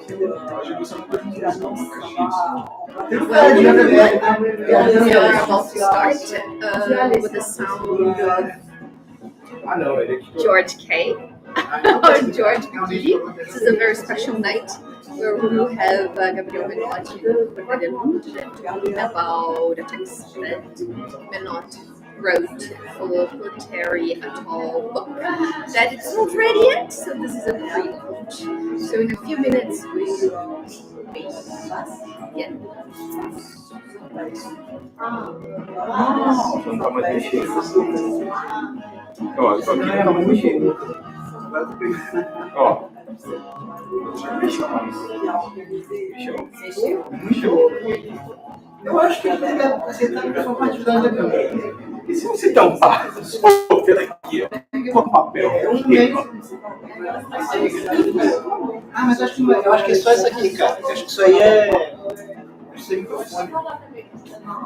Well, we are about to start with the sound of George K. or George Kukiri. This is a very special night where we will have Gabriel Menotti and Berlin-based talking about a text that Menotti wrote for the Planetary Atoll book that it's not ready yet, so this is a pre-launch. So in a few minutes we will begin. Ó, só que não vai mexer. Ó. Mexeu. Eu acho que ele deve aceitar a sua quantidade da câmera. E se você dá um passo, aqui, ó, com papel. Ah, mas eu acho que é só isso aqui, cara. Eu acho que isso aí é.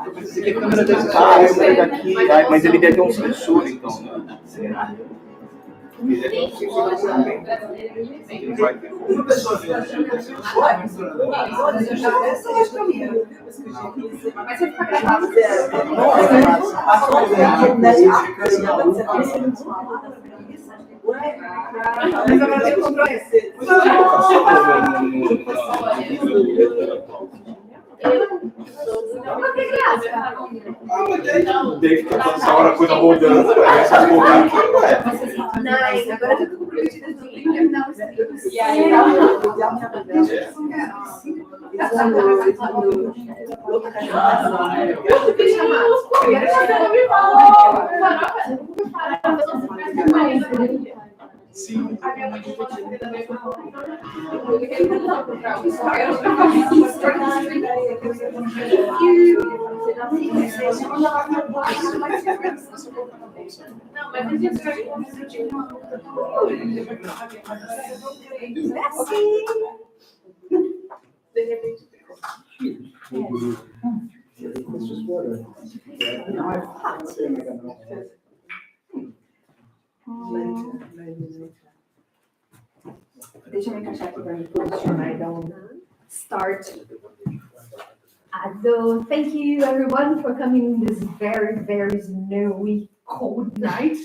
Eu pensei que a câmera desse cara, a câmera daqui, mas ele deve ter um sensor, então, né? Será? Ele deve ter um sensor também. Ele vai ter. Uma pessoa viu. Mas ele fica gravado. Mas agora ele comprou esse. Deve ter essa hora a coisa rodando, essa porra aqui, Não, agora eu tô comprometido de terminar os livros. E aí, sim. Não, mas a gente de repente deixa eu me encaixar aqui para me posicionar, então start. So thank you everyone for coming this very, very snowy, cold night.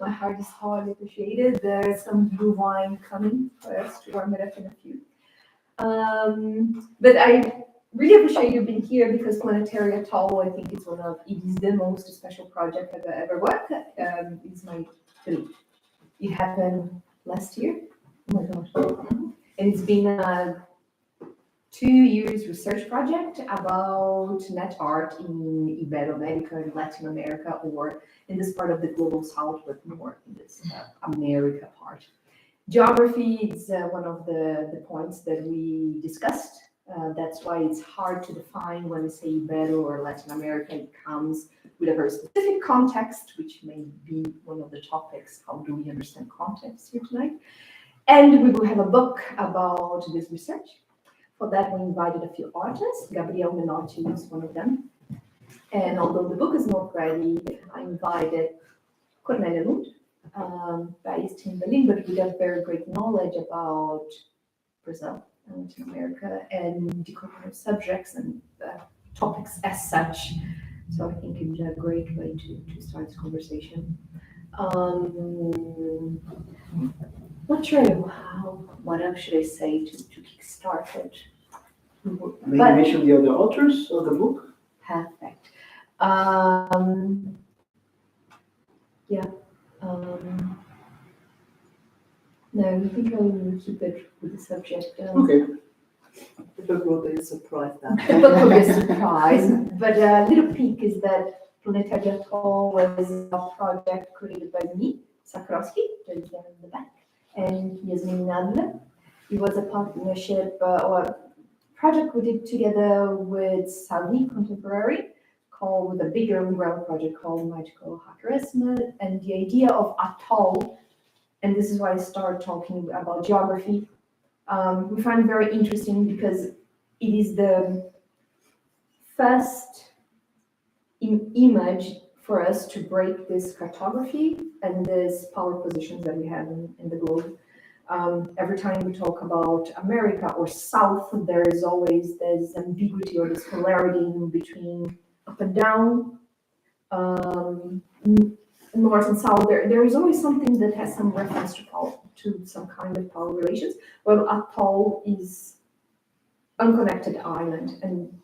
My heart is hardly appreciated. There's some blue wine coming for us to warm it up in a few. But I really appreciate you being here because Planetary Atoll, I think it is the most special project I've ever worked. It's my belief. It happened last year. Oh my gosh. And it's been a 2 years research project about net art in Ibero-America and Latin America, or in this part of the global south, but more in this America part. Geography is one of the points that we discussed. That's why it's hard to define when we say Ibero or Latin America. It comes with a very specific context, which may be one of the topics. How do we understand context here tonight? And we will have a book about this research. For that, we invited a few artists. Gabriel Menotti is one of them. And although the book is not ready, I invited Cornelia Lund, based in Berlin, but with a very great knowledge about Brazil and Latin America and decolonial subjects and topics as such. So I think it's a great way to start this conversation. Not sure what else should I say to kickstart it. Maybe mention the other authors of the book. Perfect. No, I think I will keep it with the subject. Okay. The book will be a surprise then. The book will be a surprise, but a little peek is that Planetary Atoll was a project created by me, Sakrowski, that is there in the back, and Yasmin Nadler. It was a partnership or project we did together with Saudi Contemporary, with a bigger umbrella project called Magical Hackerism, and the idea of atoll, and this is why I started talking about geography. We find it very interesting because it is the first image for us to break this cartography and these power positions that we have in the globe. Every time we talk about America or South, there is always this ambiguity or this polarity in between up and down, North and South. There is always something that has some reference to some kind of power relations. Well, atoll is unconnected island, and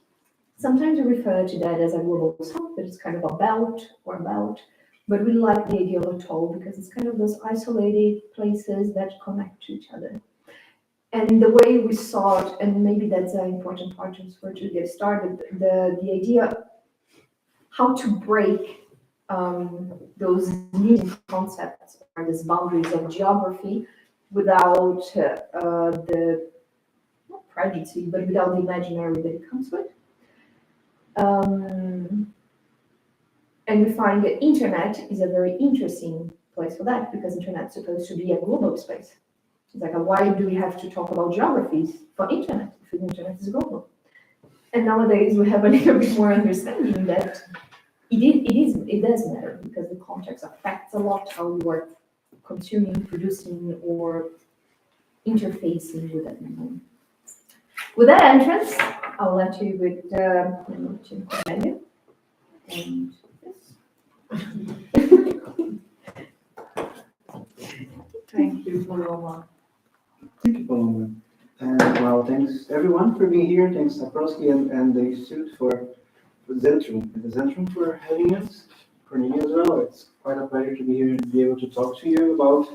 sometimes we refer to that as a global south, but it's kind of a belt or a belt. But we like the idea of atoll because it's kind of those isolated places that connect to each other. And the way we saw it, and maybe that's an important part to get started, the idea how to break those new concepts or these boundaries of geography without the not prejudice, but without the imaginary that it comes with. And we find that internet is a very interesting place for that because internet's supposed to be a global space. It's like, why do we have to talk about geographies for internet if the internet is global? And nowadays we have a little bit more understanding that it does matter because the context affects a lot how you are consuming, producing, or interfacing with that medium. With that entrance, I'll let you with Cornelia. And Thank you, Paloma. Thank you, Paloma. And well, thanks everyone for being here. Thanks Saprowski and the Institute for Zentrum and the Zentrum for having us. Cornelia as well. It's quite a pleasure to be here and be able to talk to you about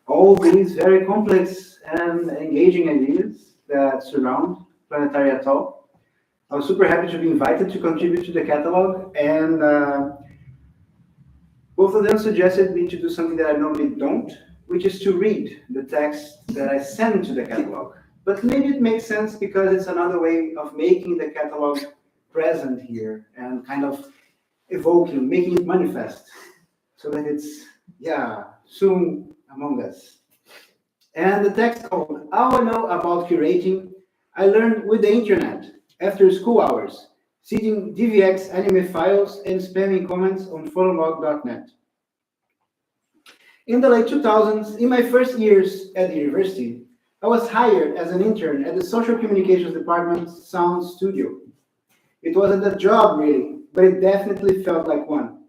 all these very complex and engaging ideas that surround Planetary Atoll. I was super happy to be invited to contribute to the catalog, and both of them suggested me to do something that I normally don't, which is to read the text that I send to the catalog. But maybe it makes sense because it's another way of making the catalog present here and kind of evoking, making it manifest so that it's, soon among us. And the text called How I Know About Curating, I Learned with the Internet after school hours, seeding DVX anime files and spamming comments on photolog.net. In the late 2000s, in my first years at the university, I was hired as an intern at the Social Communications Department's sound studio. It wasn't a job really, but it definitely felt like one.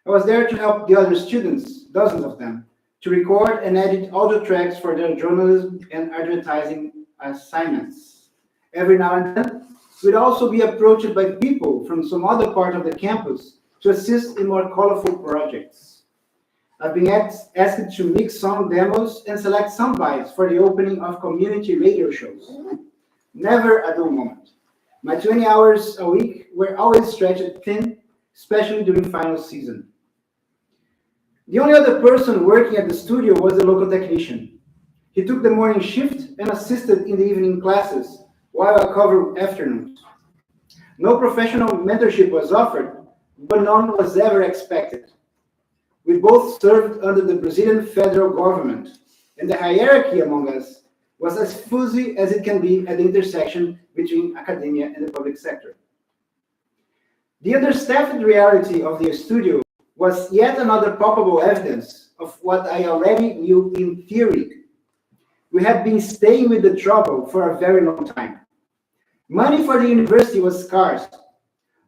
I was there to help the other students, dozens of them, to record and edit audio tracks for their journalism and advertising assignments. Every now and then, we'd also be approached by people from some other part of the campus to assist in more colorful projects. I've been asked to mix song demos and select sound bites for the opening of community radio shows. Never a dull moment. My 20 hours a week were always stretched thin, especially during final season. The only other person working at the studio was the local technician. He took the morning shift and assisted in the evening classes while I covered afternoons. No professional mentorship was offered, but none was ever expected. We both served under the Brazilian federal government, and the hierarchy among us was as fuzzy as it can be at the intersection between academia and the public sector. The understaffed reality of the studio was yet another palpable evidence of what I already knew in theory. We had been staying with the trouble for a very long time. Money for the university was scarce,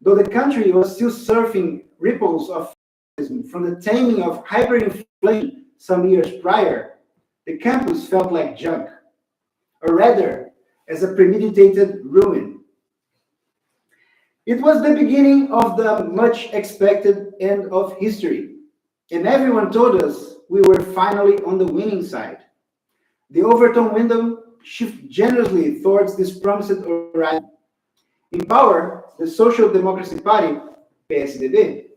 though the country was still surfing ripples of from the taming of hyperinflation some years prior. The campus felt like junk, or rather, as a premeditated ruin. It was the beginning of the much expected end of history, and everyone told us we were finally on the winning side. The Overton window shifted generously towards this promised horizon. In power, the Social Democracy Party, PSDB,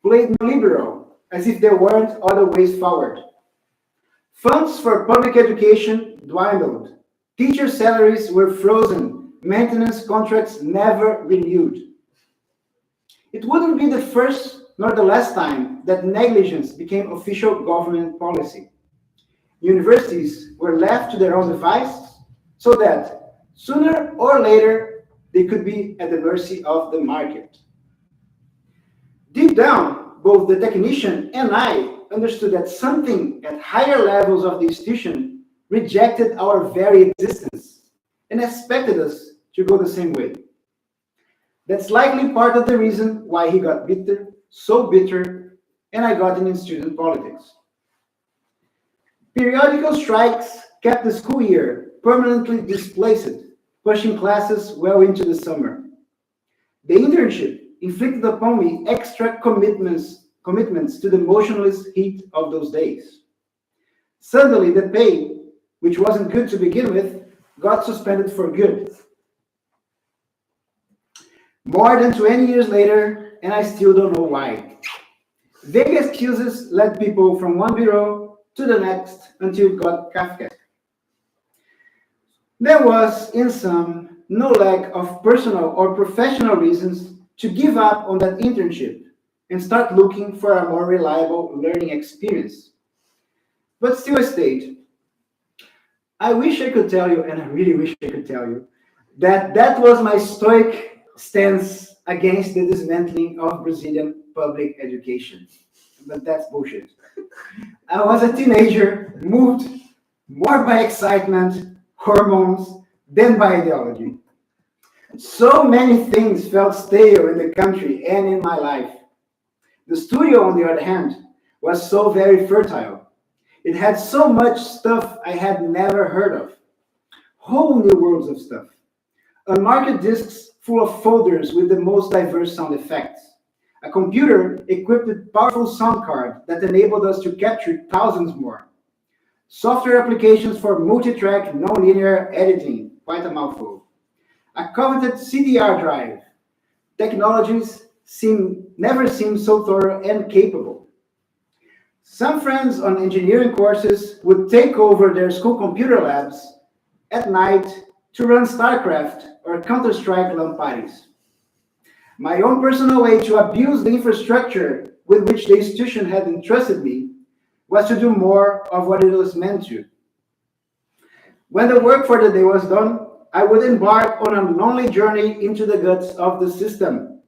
played liberal, as if there weren't other ways forward. Funds for public education dwindled. Teacher salaries were frozen. Maintenance contracts never renewed. It wouldn't be the first nor the last time that negligence became official government policy. Universities were left to their own devices so that sooner or later they could be at the mercy of the market. Deep down, both the technician and I understood that something at higher levels of the institution rejected our very existence and expected us to go the same way. That's likely part of the reason why he got bitter, so bitter, and I got in student politics. Periodical strikes kept the school year permanently displaced, pushing classes well into the summer. The internship inflicted upon me extra commitments to the motionless heat of those days. Suddenly, the pay, which wasn't good to begin with, got suspended for good. More than 20 years later, and I still don't know why. Vague excuses led people from one bureau to the next until it got Kafka. There was, in sum, no lack of personal or professional reasons to give up on that internship and start looking for a more reliable learning experience. But still I stayed. I wish I could tell you, and I really wish I could tell you, that was my stoic stance against the dismantling of Brazilian public education. But that's bullshit. I was a teenager, moved more by excitement, hormones, than by ideology. So many things felt stale in the country and in my life. The studio, on the other hand, was so very fertile. It had so much stuff I had never heard of. Whole new worlds of stuff. Unmarked discs full of folders with the most diverse sound effects. A computer equipped with powerful sound card that enabled us to capture thousands more. Software applications for multi-track nonlinear editing, quite a mouthful. A coveted CDR drive. Technologies never seemed so thorough and capable. Some friends on engineering courses would take over their school computer labs at night to run StarCraft or Counter-Strike LAN parties. My own personal way to abuse the infrastructure with which the institution had entrusted me was to do more of what it was meant to. When the work for the day was done, I would embark on a lonely journey into the guts of the system.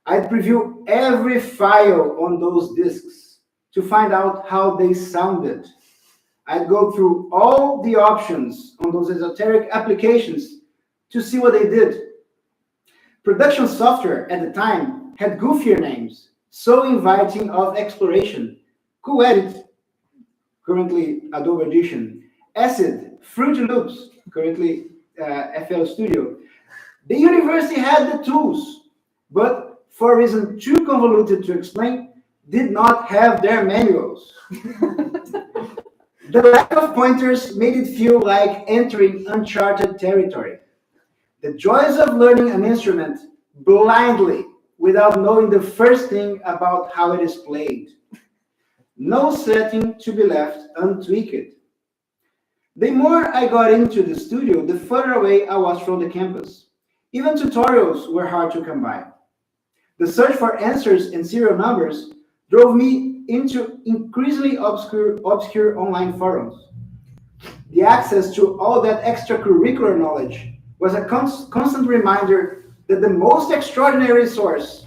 I'd preview every file on those disks to find out how they sounded. I'd go through all the options on those esoteric applications to see what they did. Production software at the time had goofier names, so inviting of exploration. QEdit, currently Adobe Audition. Acid, Fruity Loops, currently FL Studio. The university had the tools, but for a reason too convoluted to explain, did not have their manuals. The lack of pointers made it feel like entering uncharted territory. The joys of learning an instrument blindly without knowing the first thing about how it is played. No setting to be left untweaked. The more I got into the studio, the further away I was from the campus. Even tutorials were hard to come by. The search for answers and serial numbers drove me into increasingly obscure online forums. The access to all that extracurricular knowledge was a constant reminder that the most extraordinary source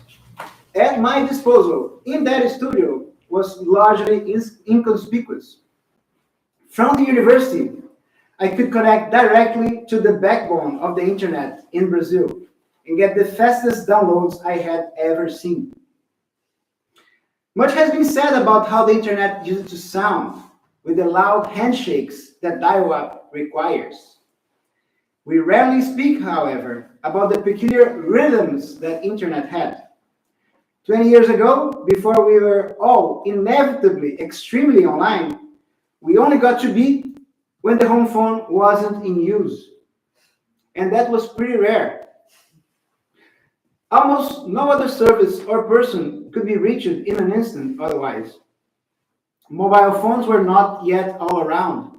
at my disposal in that studio was largely inconspicuous. From the university, I could connect directly to the backbone of the internet in Brazil and get the fastest downloads I had ever seen. Much has been said about how the internet used to sound with the loud handshakes that dial-up requires. We rarely speak, however, about the peculiar rhythms that internet had. 20 years ago, before we were all inevitably extremely online, we only got to be when the home phone wasn't in use. And that was pretty rare. Almost no other service or person could be reached in an instant otherwise. Mobile phones were not yet all around.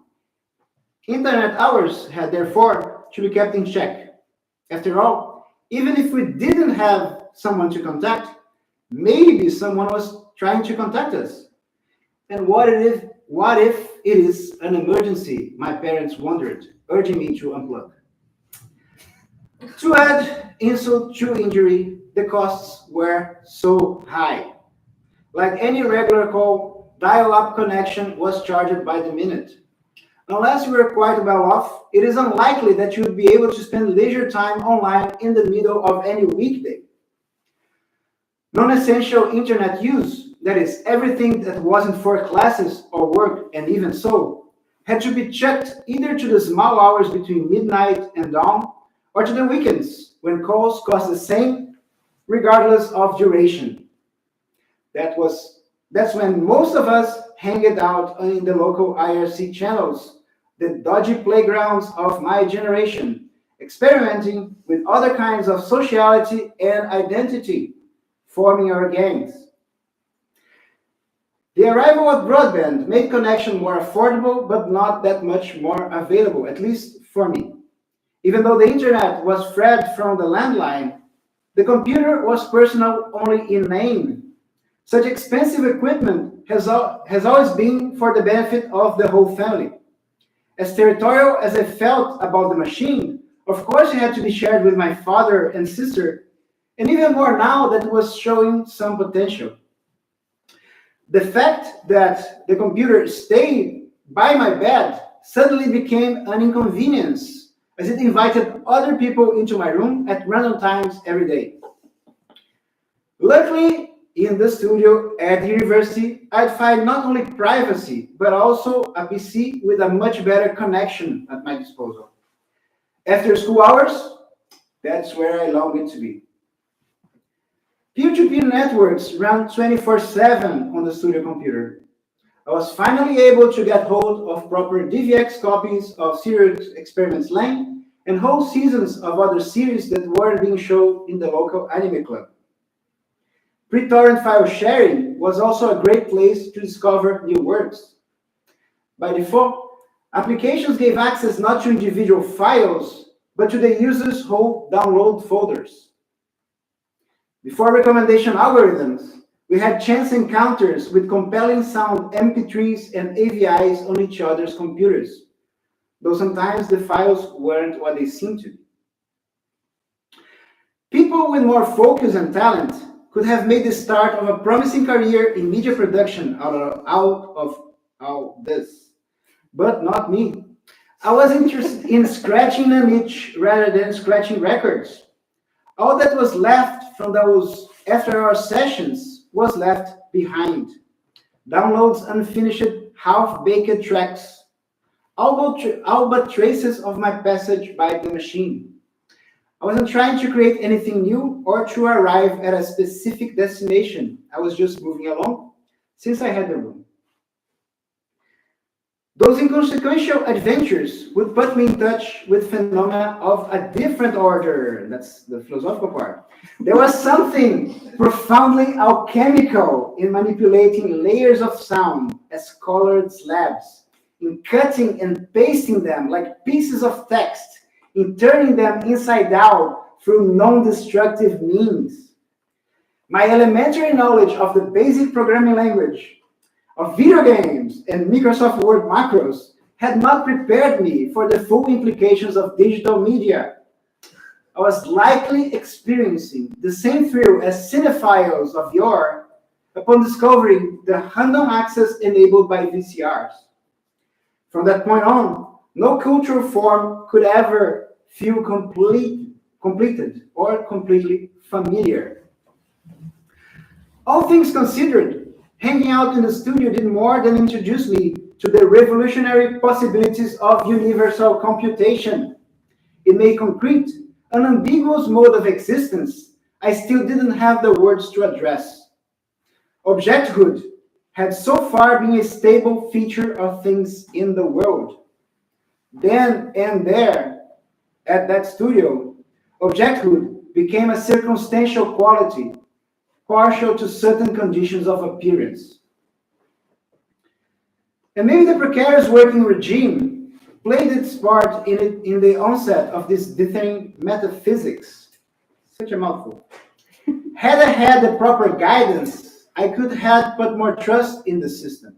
Internet hours had therefore to be kept in check. After all, even if we didn't have someone to contact, maybe someone was trying to contact us. And what if it is an emergency? My parents wondered, urging me to unplug. To add insult to injury, the costs were so high. Like any regular call, dial-up connection was charged by the minute. Unless you were quite well off, it is unlikely that you would be able to spend leisure time online in the middle of any weekday. Non-essential internet use, that is, everything that wasn't for classes or work, and even so, had to be checked either to the small hours between midnight and dawn, or to the weekends, when calls cost the same, regardless of duration. That's when most of us hanged out in the local IRC channels, the dodgy playgrounds of my generation, experimenting with other kinds of sociality and identity, forming our gangs. The arrival of broadband made connection more affordable, but not that much more available, at least for me. Even though the internet was fed from the landline, the computer was personal only in name. Such expensive equipment has always been for the benefit of the whole family. As territorial as I felt about the machine, of course it had to be shared with my father and sister, and even more now that it was showing some potential. The fact that the computer stayed by my bed suddenly became an inconvenience, as it invited other people into my room at random times every day. Luckily, in the studio at the university, I'd find not only privacy, but also a PC with a much better connection at my disposal. After school hours, that's where I longed to be. Peer-to-peer networks ran 24/7 on the studio computer. I was finally able to get hold of proper DVX copies of Serious Experiments Lane and whole seasons of other series that weren't being shown in the local anime club. Pre-torrent file sharing was also a great place to discover new works. By default, applications gave access not to individual files, but to the user's whole download folders. Before recommendation algorithms, we had chance encounters with compelling sound MP3s and AVIs on each other's computers, though sometimes the files weren't what they seemed to be. People with more focus and talent could have made the start of a promising career in media production out of all this, but not me. I was interested in scratching a niche rather than scratching records. All that was left from those after-hour sessions was left behind. Downloads unfinished, half-baked tracks, all but traces of my passage by the machine. I wasn't trying to create anything new or to arrive at a specific destination. I was just moving along, since I had the room. Those inconsequential adventures would put me in touch with phenomena of a different order. That's the philosophical part. There was something profoundly alchemical in manipulating layers of sound as colored slabs, in cutting and pasting them like pieces of text, in turning them inside out through non-destructive means. My elementary knowledge of the basic programming language, of video games and Microsoft Word macros had not prepared me for the full implications of digital media. I was likely experiencing the same thrill as cinephiles of yore upon discovering the random access enabled by VCRs. From that point on, no cultural form could ever feel completed or completely familiar. All things considered, hanging out in the studio did more than introduce me to the revolutionary possibilities of universal computation. It made concrete, an ambiguous mode of existence I still didn't have the words to address. Objecthood had so far been a stable feature of things in the world. Then and there, at that studio, objecthood became a circumstantial quality, partial to certain conditions of appearance. And maybe the precarious working regime played its part in the onset of this dithering metaphysics. Such a mouthful. Had I had the proper guidance, I could have put more trust in the system.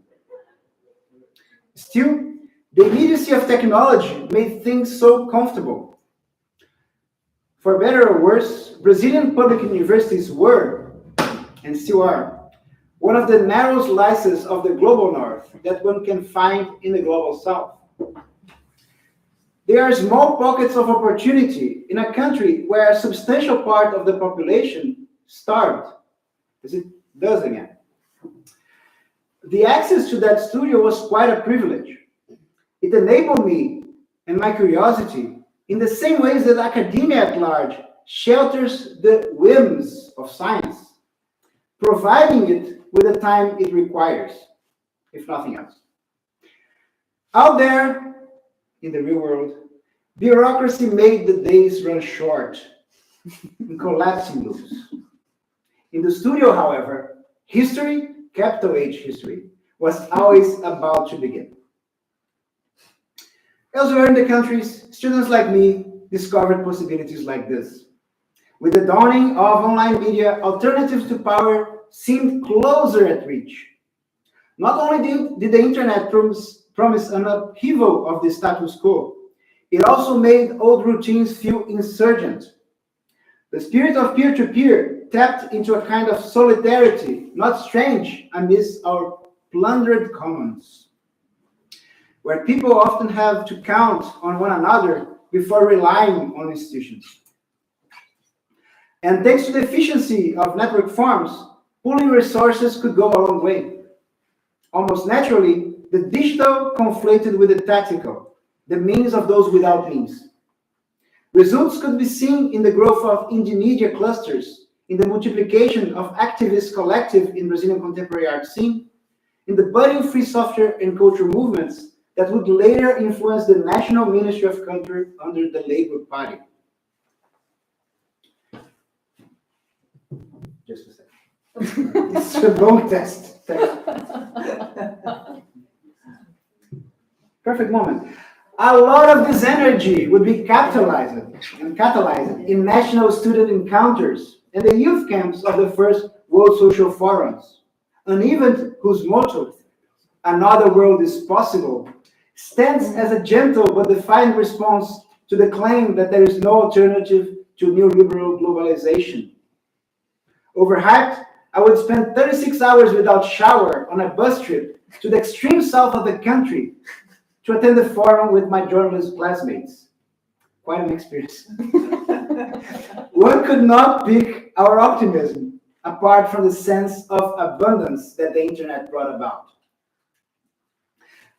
Still, the immediacy of technology made things so comfortable. For better or worse, Brazilian public universities were, and still are, one of the narrow slices of the global north that one can find in the global south. They are small pockets of opportunity in a country where a substantial part of the population starved, as it does again. The access to that studio was quite a privilege. It enabled me and my curiosity in the same ways that academia at large shelters the whims of science, providing it with the time it requires, if nothing else. Out there, in the real world, bureaucracy made the days run short in collapsing loops. In the studio, however, history, capital H history, was always about to begin. Elsewhere in the countries, students like me discovered possibilities like this. With the dawning of online media, alternatives to power seemed closer at reach. Not only did the internet promise an upheaval of the status quo, it also made old routines feel insurgent. The spirit of peer-to-peer tapped into a kind of solidarity, not strange amidst our plundered commons, where people often have to count on one another before relying on institutions. And thanks to the efficiency of network farms, pooling resources could go a long way. Almost naturally, the digital conflated with the tactical, the means of those without means. Results could be seen in the growth of indie clusters, in the multiplication of activist collective in Brazilian contemporary art scene, in the budding free software and culture movements that would later influence the National Ministry of Culture under the Labour Party. Just a second. It's a long test. Perfect moment. A lot of this energy would be capitalized in national student encounters and the youth camps of the first World Social Forums, an event whose motto, "Another world is possible," stands as a gentle but defiant response to the claim that there is no alternative to neoliberal globalization. Overhyped, I would spend 36 hours without shower on a bus trip to the extreme south of the country to attend the forum with my journalist classmates. Quite an experience. One could not pick our optimism apart from the sense of abundance that the internet brought about.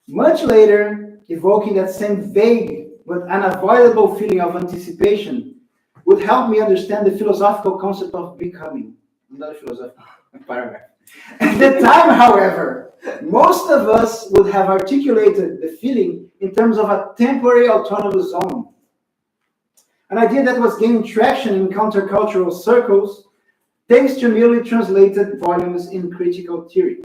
Much later, evoking that same vague but unavoidable feeling of anticipation would help me understand the philosophical concept of becoming. Another philosophical paragraph. At the time, however, most of us would have articulated the feeling in terms of a temporary autonomous zone. An idea that was gaining traction in countercultural circles thanks to newly translated volumes in critical theory.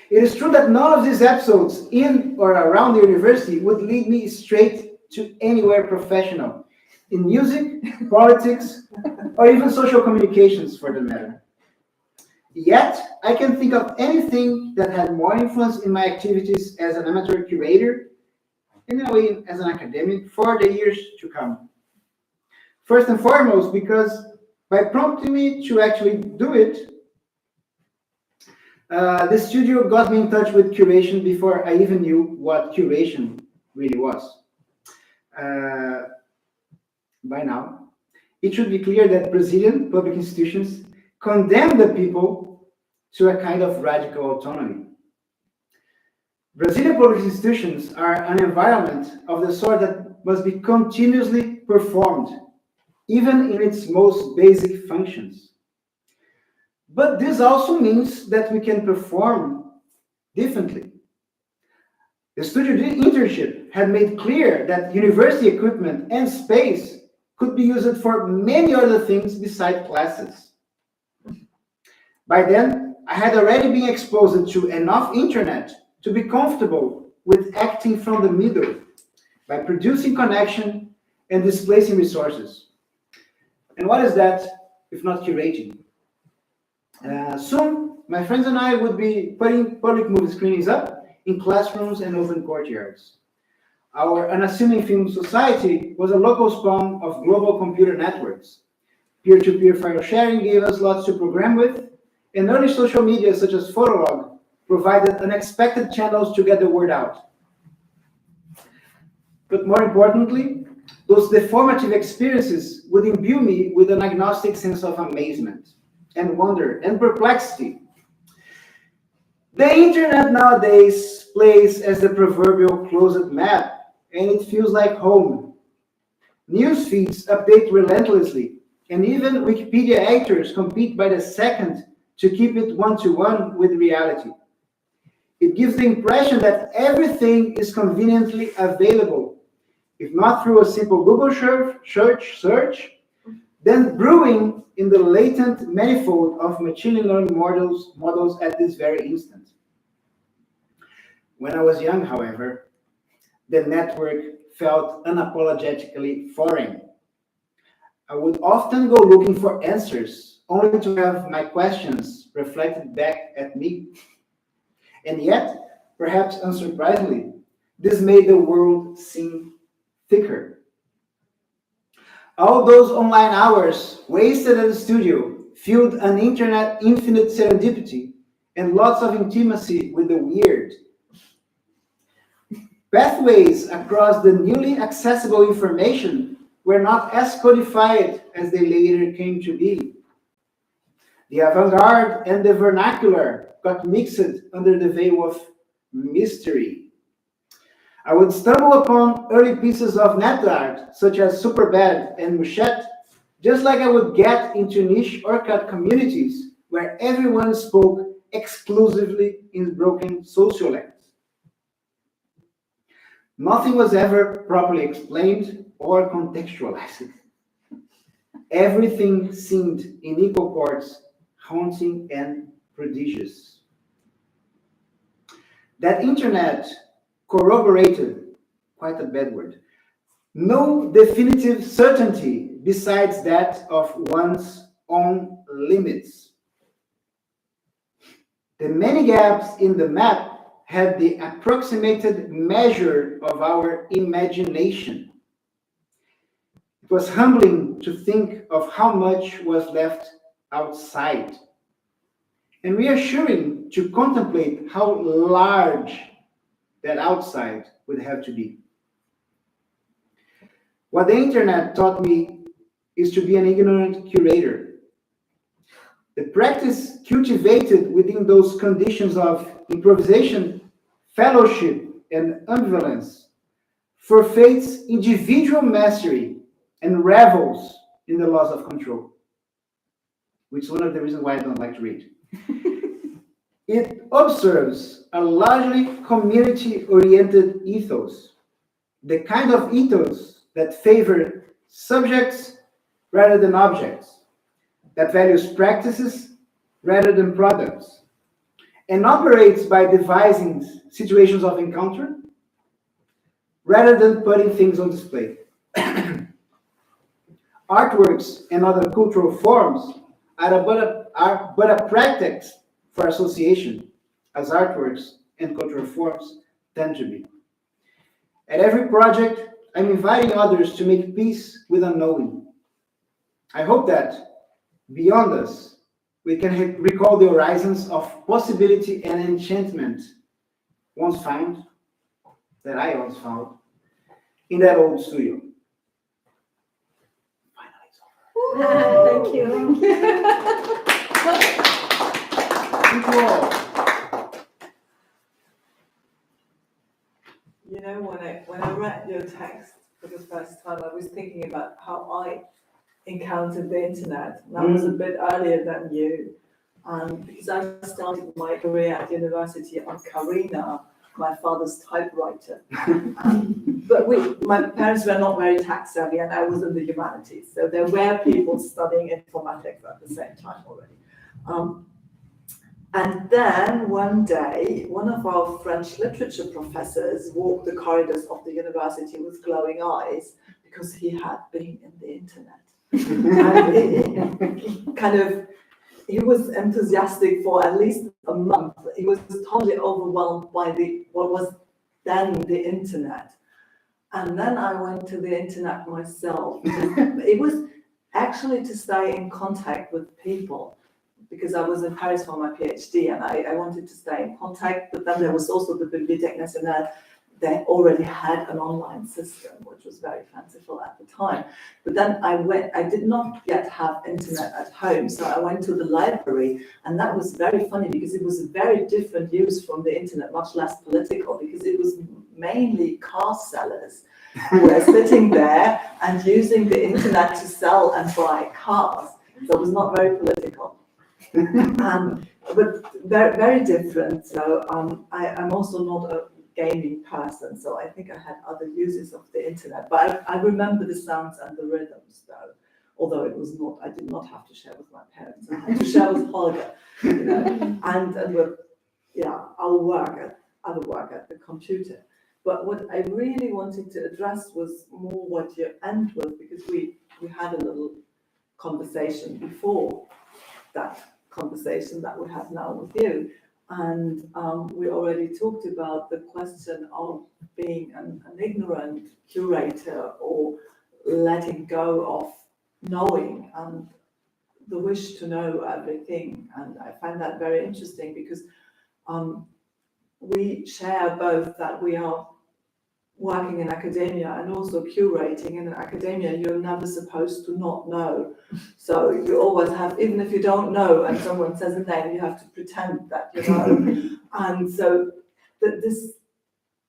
It is true that none of these episodes in or around the university would lead me straight to anywhere professional, in music, politics, or even social communications for the matter. Yet, I can think of anything that had more influence in my activities as an amateur curator, and in a way as an academic, for the years to come. First and foremost, because by prompting me to actually do it, the studio got me in touch with curation before I even knew what curation really was. By now, it should be clear that Brazilian public institutions condemn the people to a kind of radical autonomy. Brazilian public institutions are an environment of the sort that must be continuously performed, even in its most basic functions. But this also means that we can perform differently. The studio internship had made clear that university equipment and space could be used for many other things besides classes. By then, I had already been exposed to enough internet to be comfortable with acting from the middle by producing connection and displacing resources. And what is that if not curating? Soon, my friends and I would be putting public movie screenings up in classrooms and open courtyards. Our unassuming film society was a local spawn of global computer networks. Peer-to-peer file sharing gave us lots to program with, and early social media such as Fotolog provided unexpected channels to get the word out. but more importantly, those deformative experiences would imbue me with an agnostic sense of amazement and wonder and perplexity. The internet nowadays plays as the proverbial closed map, and it feels like home. News feeds update relentlessly, and even Wikipedia editors compete by the second to keep it one-to-one with reality. It gives the impression that everything is conveniently available, if not through a simple Google search, then brewing in the latent manifold of machine learning models at this very instant. When I was young, however, the network felt unapologetically foreign. I would often go looking for answers, only to have my questions reflected back at me. And yet, perhaps unsurprisingly, this made the world seem thicker. All those online hours wasted at the studio fueled an internet infinite serendipity and lots of intimacy with the weird. Pathways across the newly accessible information were not as codified as they later came to be. The avant-garde and the vernacular got mixed under the veil of mystery. I would stumble upon early pieces of net art, such as Superbad and Mouchette, just like I would get into niche orchid communities where everyone spoke exclusively in broken sociolects. Nothing was ever properly explained or contextualized. Everything seemed in equal parts haunting and prodigious. That internet corroborated, quite a bad word, no definitive certainty besides that of one's own limits. The many gaps in the map had the approximated measure of our imagination. It was humbling to think of how much was left outside, and reassuring to contemplate how large that outside would have to be. What the internet taught me is to be an ignorant curator. The practice cultivated within those conditions of improvisation, fellowship, and ambivalence forfeits individual mastery and revels in the loss of control, which is one of the reasons why I don't like to read. It observes a largely community-oriented ethos, the kind of ethos that favors subjects rather than objects, that values practices rather than products, and operates by devising situations of encounter rather than putting things on display. Artworks and other cultural forms are but a pretext for association, as artworks and cultural forms tend to be. At every project, I'm inviting others to make peace with unknowing. I hope that, beyond us, we can recall the horizons of possibility and enchantment that I once found, in that old studio. Thank you. Thank you all. You know, when I read your text for the first time, I was thinking about how I encountered the internet. And I was a bit earlier than you. Because I started my career at university on Carina, my father's typewriter. But my parents were not very tech savvy, and I was in the humanities. So there were people studying informatics at the same time already. And then one day, one of our French literature professors walked the corridors of the university with glowing eyes because he had been in the internet. And he was enthusiastic for at least a month. He was totally overwhelmed by what was then the internet. And then I went to the internet myself. It was actually to stay in contact with people, because I was in Paris for my PhD and I wanted to stay in contact. But then there was also the Bibliothèque Nationale they already had an online system, which was very fanciful at the time. But then I did not yet have internet at home, so I went to the library, and that was very funny because it was a very different use from the internet, much less political, because it was mainly car sellers who were sitting there and using the internet to sell and buy cars. So it was not very political. But very, very different. So I'm also not a gaming person, so I think I had other uses of the internet. But I remember the sounds and the rhythms, though. Although it was not, I did not have to share with my parents. I had to share with Jorge, you know, and with, yeah, other work at the computer. But what I really wanted to address was more what you end with, because we had a little conversation before that conversation that we have now with you. And we already talked about the question of being an ignorant curator, or letting go of knowing and the wish to know everything. And I find that very interesting because we share both that we are working in academia and also curating. In academia, you're never supposed to not know. So you always have, even if you don't know and someone says a name, you have to pretend that you know. And so this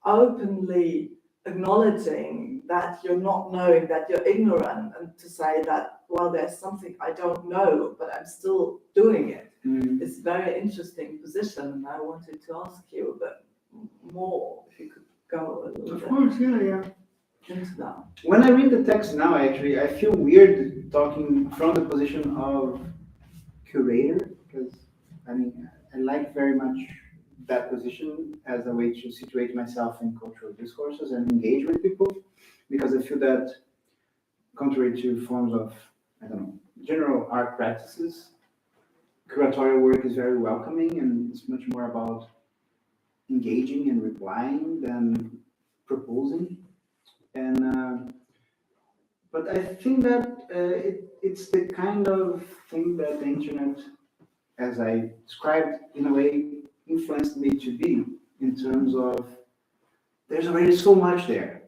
openly acknowledging that you're not knowing, that you're ignorant, and to say that, well, there's something I don't know, but I'm still doing it. It's a very interesting position, and I wanted to ask you a bit more, if you could go a little bit. Of course, yeah. Into that. When I read the text now, actually, I feel weird talking from the position of curator, because I mean, I like very much that position as a way to situate myself in cultural discourses and engage with people, because I feel that, contrary to forms of, I don't know, general art practices, curatorial work is very welcoming, and it's much more about engaging and replying than proposing. And but I think that it's the kind of thing that the internet, as I described, in a way influenced me to be, in terms of there's already so much there,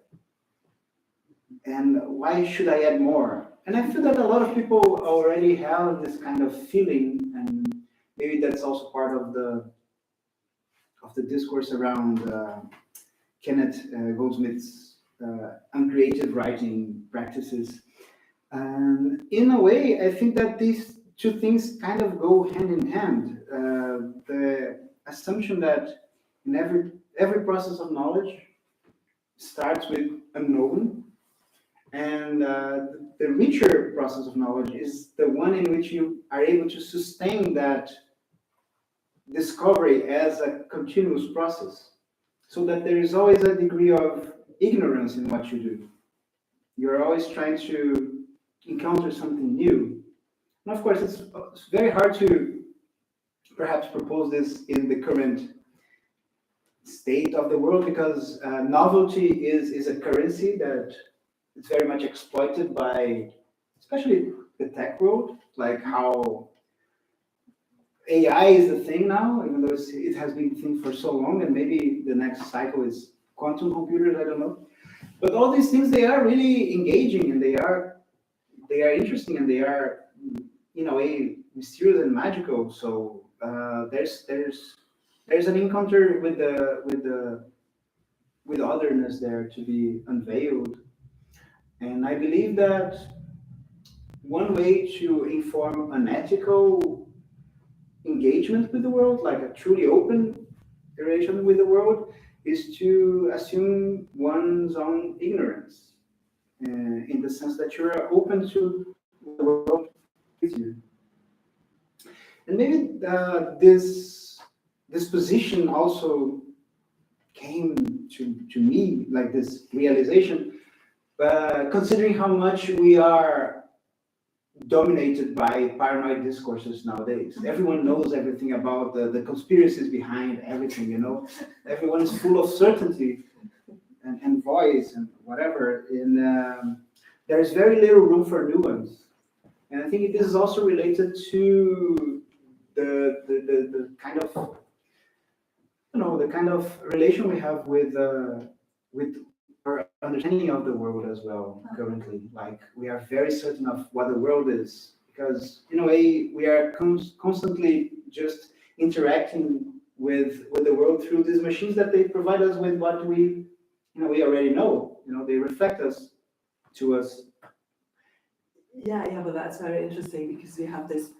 and why should I add more? And I feel that a lot of people already have this kind of feeling, and maybe that's also part of the discourse around Kenneth Goldsmith's uncreative writing practices. And in a way, I think that these two things kind of go hand in hand. The assumption that in every process of knowledge starts with unknown, and the richer process of knowledge is the one in which you are able to sustain that discovery as a continuous process, so that there is always a degree of ignorance in what you do. You're always trying to encounter something new. And of course, it's very hard to perhaps propose this in the current state of the world, because novelty is a currency that is very much exploited by, especially the tech world, like how AI is the thing now, even though it has been the thing for so long, and maybe the next cycle is quantum computers, I don't know. But all these things, they are really engaging, and they are interesting, and they are, in a way, mysterious and magical. So there's an encounter with otherness there to be unveiled. And I believe that one way to inform an ethical engagement with the world, like a truly open relation with the world, is to assume one's own ignorance, in the sense that you're open to the world with you. And maybe this position also came to me, like this realization, considering how much we are dominated by paranoid discourses nowadays. Everyone knows everything about the conspiracies behind everything, you know. Everyone is full of certainty and voice and whatever. And there is very little room for nuance. And I think this is also related to the kind of, the kind of relation we have with with our understanding of the world as well currently. Like we are very certain of what the world is because in a way we are constantly just interacting with the world through these machines that they provide us with what we already know. They reflect us to us. Yeah, but that's very interesting because we have this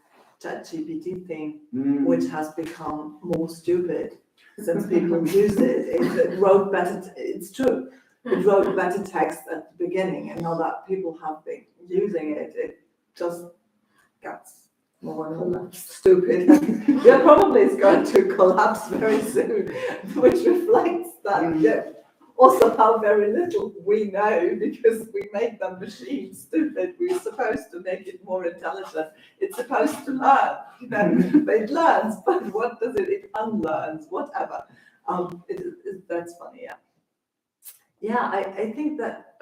ChatGPT thing, Mm. which has become more stupid since people use it. It wrote better, it's true. It wrote better text at the beginning, and now that people have been using it, it just gets more and more stupid. Yeah, probably it's going to collapse very soon, which reflects that, yeah, also how very little we know because we make the machine stupid. We're supposed to make it more intelligent. It's supposed to learn, but it learns, but what does it? It unlearns, whatever. That's funny, yeah. Yeah, I think that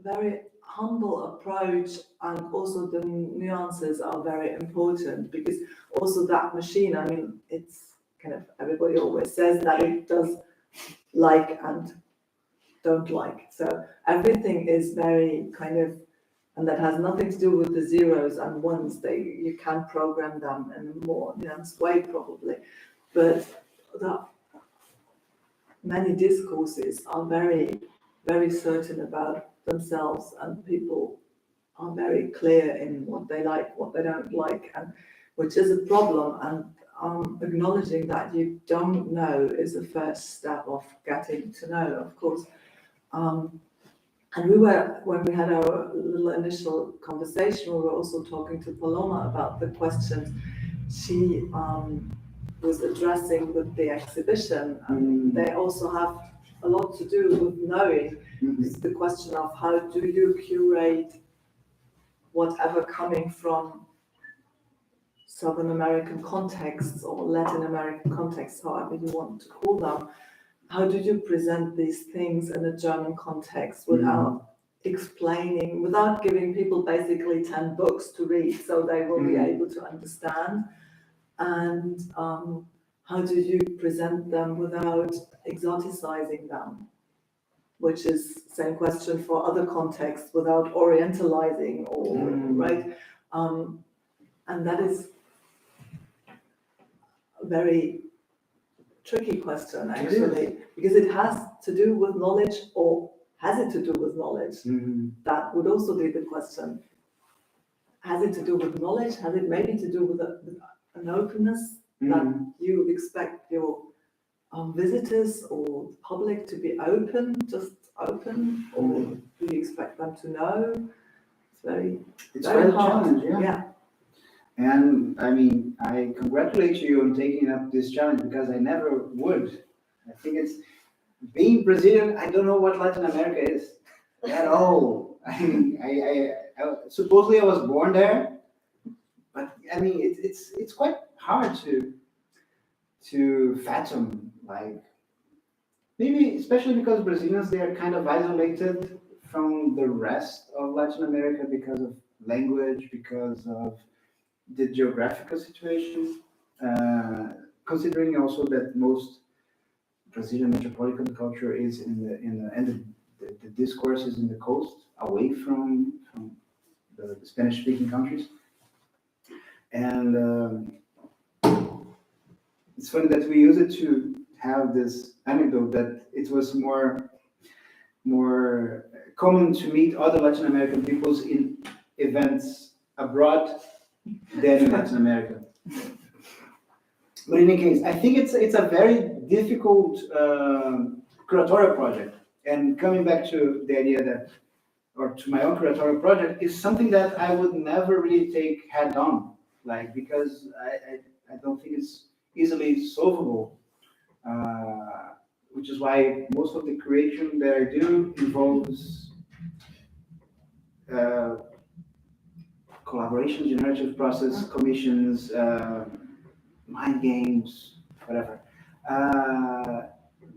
very humble approach and also the nuances are very important because also that machine, I mean, it's kind of, everybody always says that it does like and don't like. So everything is very kind of, and that has nothing to do with the zeros and ones. You can program them in a more nuanced way probably, but the many discourses are very, very certain about themselves, and people are very clear in what they like, what they don't like, and which is a problem. And acknowledging that you don't know is the first step of getting to know, of course. And when we had our little initial conversation, we were also talking to Paloma about the questions she was addressing with the exhibition. And they also have a lot to do with knowing. It's the question of how do you curate whatever coming from Southern American contexts or Latin American contexts, however you want to call them. How do you present these things in a German context without explaining, without giving people basically 10 books to read so they will be able to understand? And how do you present them without exoticizing them? Which is the same question for other contexts, without orientalizing or, right? And that is a very tricky question, actually, because it has to do with knowledge, or has it to do with knowledge? That would also be the question. Has it to do with knowledge? Has it maybe to do with an openness that you expect your visitors or public to be open, just open, or do you expect them to know? It's very very hard. challenging, Yeah. And I mean, I congratulate you on taking up this challenge because I never would. I think it's being Brazilian. I don't know what Latin America is at all. I mean, I supposedly I was born there, but I mean, it's quite hard to fathom. Like maybe especially because Brazilians, they are kind of isolated from the rest of Latin America because of language, because of the geographical situation, considering also that most Brazilian metropolitan culture is and the discourse is in the coast, away from the Spanish-speaking countries. And it's funny that we use it to have this anecdote that it was more common to meet other Latin American peoples in events abroad than in Latin America. But in any case, I think it's a very difficult curatorial project. And coming back to the idea that, or to my own curatorial project, is something that I would never really take head on, like, because I don't think it's easily solvable. Which is why most of the creation that I do involves collaboration, generative process, commissions, mind games, whatever.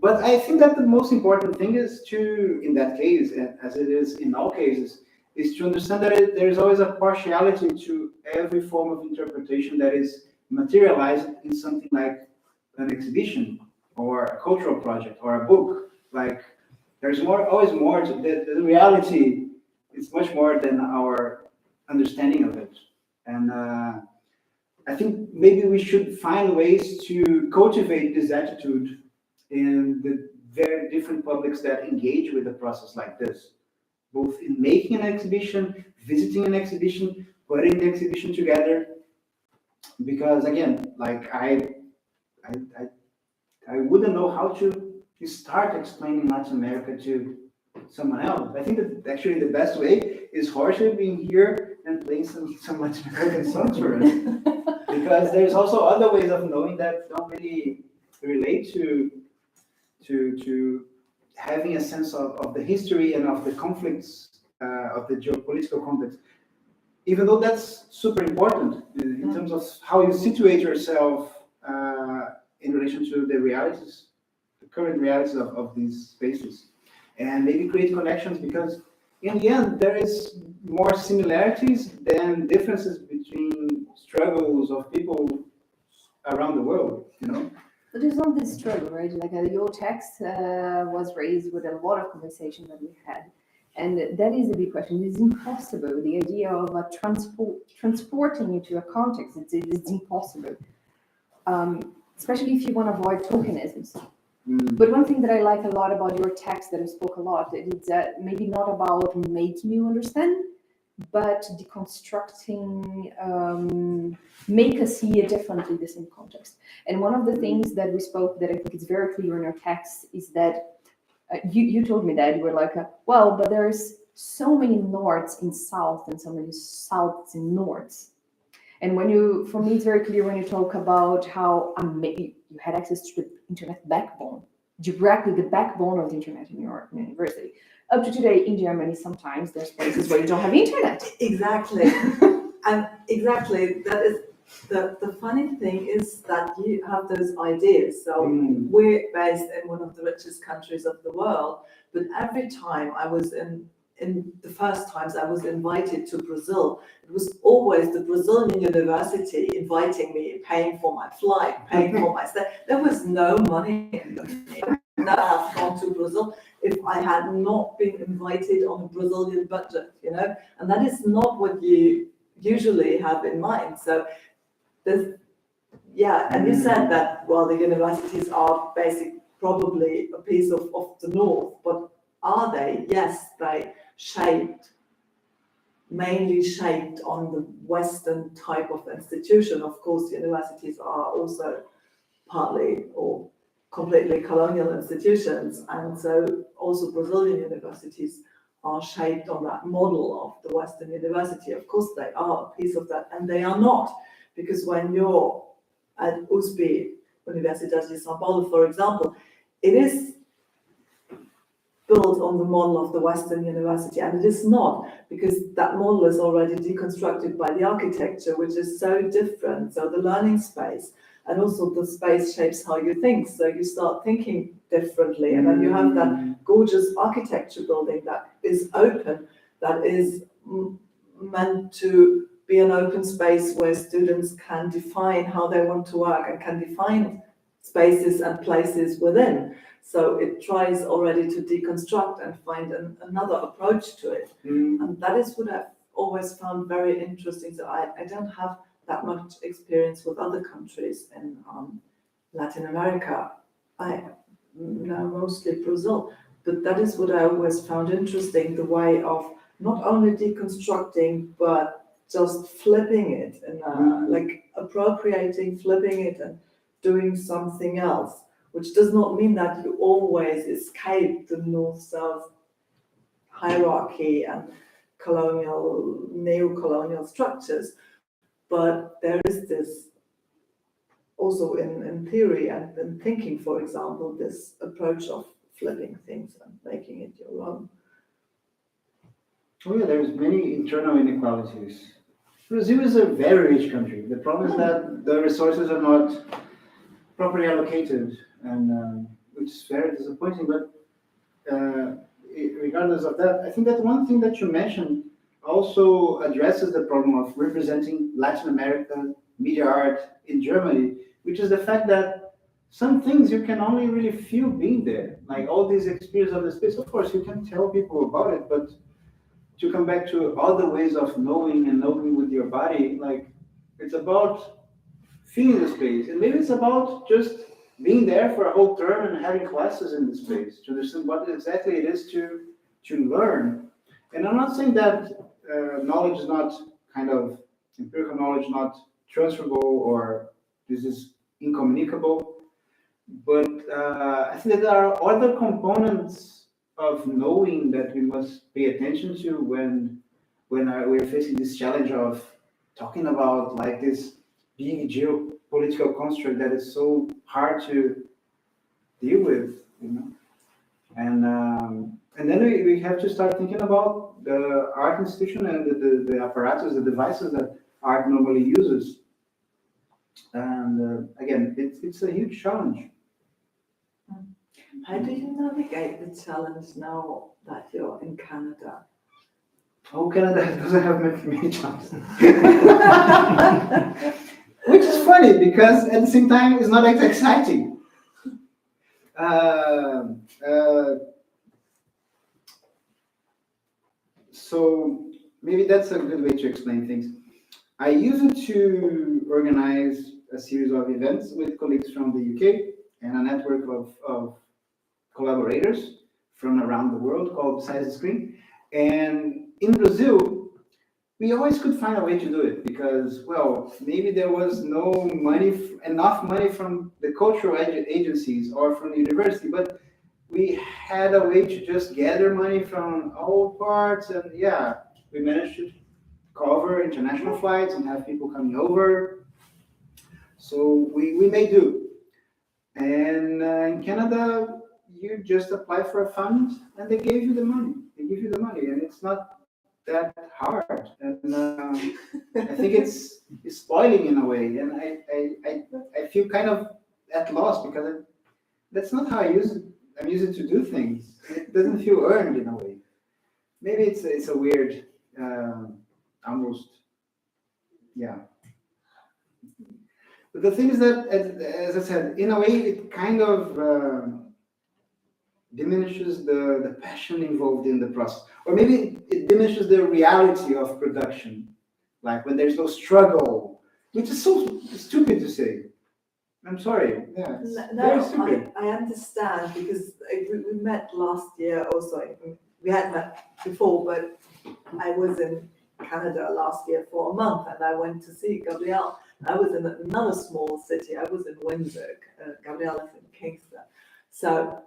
But I think that the most important thing is to, in that case, as it is in all cases, is to understand that there is always a partiality to every form of interpretation that is materialized in something like an exhibition or a cultural project or a book. Like There's always more. The reality is much more than our understanding of it. And I think maybe we should find ways to cultivate this attitude in the very different publics that engage with a process like this, both in making an exhibition, visiting an exhibition, putting the exhibition together. Because again, like I wouldn't know how to start explaining Latin America to someone else. I think that actually the best way is Jorge being here and playing some Latin American songs for us. Because there's also other ways of knowing that don't really relate to having a sense of the history and of the conflicts, of the geopolitical conflicts. Even though that's super important in terms of how you situate yourself in relation to the realities, the current realities of these spaces, and maybe create connections, because in the end there is more similarities than differences between struggles of people around the world, you know. But there's not this struggle, right? Like your text was raised with a lot of conversation that we had. And that is a big question. It's impossible. The idea of transporting it to a context, it's impossible. Especially if you want to avoid tokenisms. But one thing that I like a lot about your text that I spoke a lot, it's maybe not about making you understand, but deconstructing, make us see it differently, the same context. And one of the things that we spoke that I think is very clear in your text is that you told me that you were like, well, but there's so many norths in south and so many souths in norths. And for me, it's very clear when you talk about how you had access to the internet backbone, directly the backbone of the internet in your university. Up to today in Germany, sometimes there's places where you don't have internet. Exactly. And exactly, that is the funny thing is that you have those ideas. So we're based in one of the richest countries of the world, but every time I was in the first times I was invited to Brazil, it was always the Brazilian university inviting me, paying for my flight, paying for my stay. There was no money in it. I would never have gone to Brazil if I had not been invited on a Brazilian budget, you know, and that is not what you usually have in mind. So there's, and you said that, well, the universities are probably a piece of the North, but are they? Yes, they mainly shaped on the Western type of institution. Of course, universities are also partly or completely colonial institutions, and so also Brazilian universities are shaped on that model of the Western university. Of course, they are a piece of that, and they are not, because when you're at USP, Universidade de São Paulo, for example, it is built on the model of the Western university, and it is not, because that model is already deconstructed by the architecture, which is so different. So the learning space and also the space shapes how you think. So you start thinking differently, and then you have that gorgeous architecture building that is open, that is meant to be an open space where students can define how they want to work and can define spaces and places within. So it tries already to deconstruct and find another approach to it. And that is what I've always found very interesting. So I don't have that much experience with other countries in Latin America. I know mostly Brazil, but that is what I always found interesting, the way of not only deconstructing, but just flipping it and like appropriating, flipping it and doing something else, which does not mean that you always escape the North-South hierarchy and neo-colonial structures. But there is this also in theory and in thinking, for example, this approach of flipping things and making it your own. Oh yeah, there's many internal inequalities. Brazil is a very rich country. The problem is that the resources are not properly allocated, and which is very disappointing. But regardless of that, I think that one thing that you mentioned also addresses the problem of representing Latin American media art in Germany, which is the fact that some things you can only really feel being there. Like all these experience of the space. Of course, you can tell people about it, but to come back to other ways of knowing and knowing with your body, like it's about feeling the space, and maybe it's about just being there for a whole term and having classes in the space to understand what exactly it is to learn. And I'm not saying that knowledge is not kind of empirical knowledge, not transferable, or this is incommunicable. But I think that there are other components of knowing that we must pay attention to when we're facing this challenge of talking about like this big geopolitical construct that is so hard to deal with, you know. And then we have to start thinking about the art institution and the apparatus, the devices that art normally uses. And again, it's a huge challenge. How do you navigate the challenge now that you're in Canada? Oh, Canada doesn't have many challenges. Which is funny because at the same time it's not as exciting. So maybe that's a good way to explain things. I used to organize a series of events with colleagues from the UK and a network of collaborators from around the world called Besides the Screen. And in Brazil, we always could find a way to do it because, well, maybe there was no money, enough money from the cultural agencies or from the university, but we had a way to just gather money from all parts, and yeah, we managed to cover international flights and have people coming over. So we may do. And in Canada, you just apply for a fund and they gave you the money. They give you the money, and it's not that hard. And I think it's spoiling in a way, and I feel kind of at loss because that's not how I'm used to do things. It doesn't feel earned in a way. Maybe it's a weird, almost, yeah. But the thing is that, as I said, in a way, it kind of diminishes the passion involved in the process. Or maybe it diminishes the reality of production. Like when there's no struggle, which is so stupid to say. I'm sorry. Yeah, it's very stupid. I understand because we met last year also. We had met before, but I was in Canada last year for a month and I went to see Gabriel. I was in another small city. I was in Windsor. Gabriel is in Kingston. So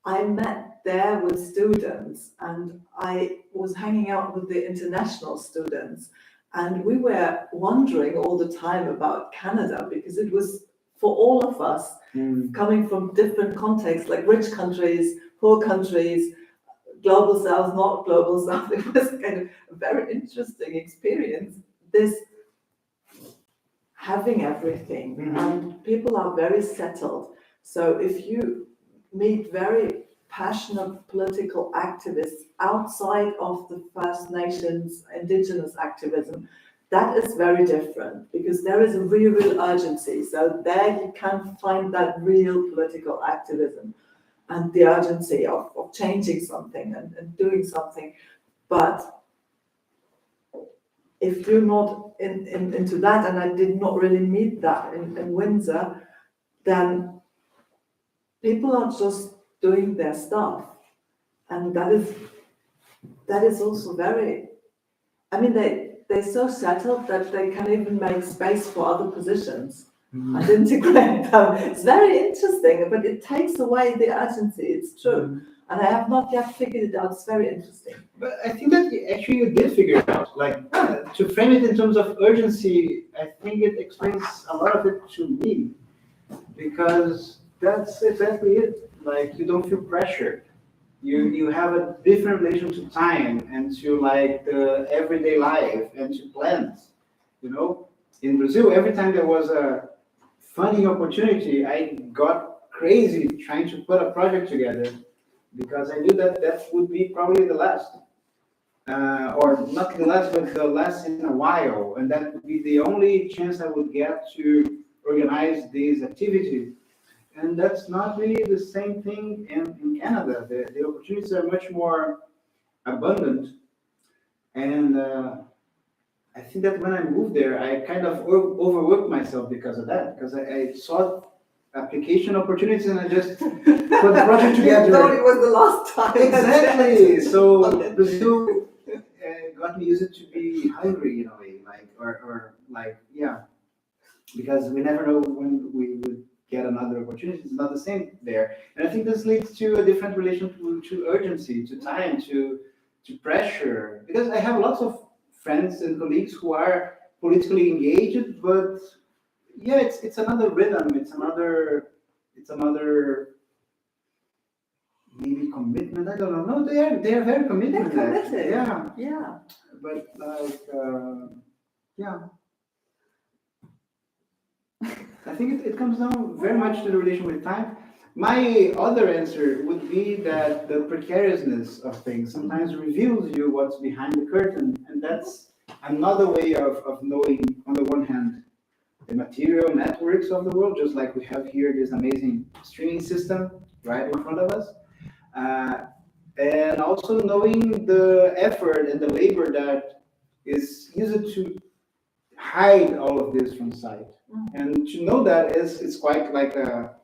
I met there with students and I was hanging out with the international students. And we were wondering all the time about Canada because it was for all of us coming from different contexts, like rich countries, poor countries, global south, not global south. It was kind of a very interesting experience. This having everything, and people are very settled. So if you meet very passionate political activists outside of the First Nations indigenous activism, that is very different because there is a real urgency. So there you can find that real political activism and the urgency of changing something and doing something. But if you're not into that, and I did not really meet that in Windsor, then people are just doing their stuff. And that is also very, I mean, they're so settled that they can even make space for other positions and integrate them. It's very interesting, but it takes away the urgency, it's true. And I have not yet figured it out. It's very interesting. But I think that actually you did figure it out. Like, to frame it in terms of urgency, I think it explains a lot of it to me. Because that's exactly it. Like, you don't feel pressured. You have a different relation to time and to like the everyday life and to plans. You know, in Brazil, every time there was a funding opportunity, I got crazy trying to put a project together because I knew that would be probably the last, or not the last, but the last in a while, and that would be the only chance I would get to organize these activities. And that's not really the same thing in Canada. The opportunities are much more abundant. And I think that when I moved there, I kind of overworked myself because of that, because I saw application opportunities and I just put the project together. You thought it was the last time. Exactly. So Brazil got me used to be hungry in a way, because we never know when we would get another opportunity. It's not the same there. And I think this leads to a different relation to urgency, to time, to pressure. Because I have lots of friends and colleagues who are politically engaged, but yeah, it's another rhythm. It's another maybe commitment. I don't know. No, they are very committed. They're committed. Yeah. Yeah. But yeah. I think it comes down very much to the relation with time. My other answer would be that the precariousness of things sometimes reveals you what's behind the curtain, and that's another way of knowing, on the one hand, the material networks of the world, just like we have here this amazing streaming system right in front of us, and also knowing the effort and the labor that is used to hide all of this from sight. And to know that is quite like a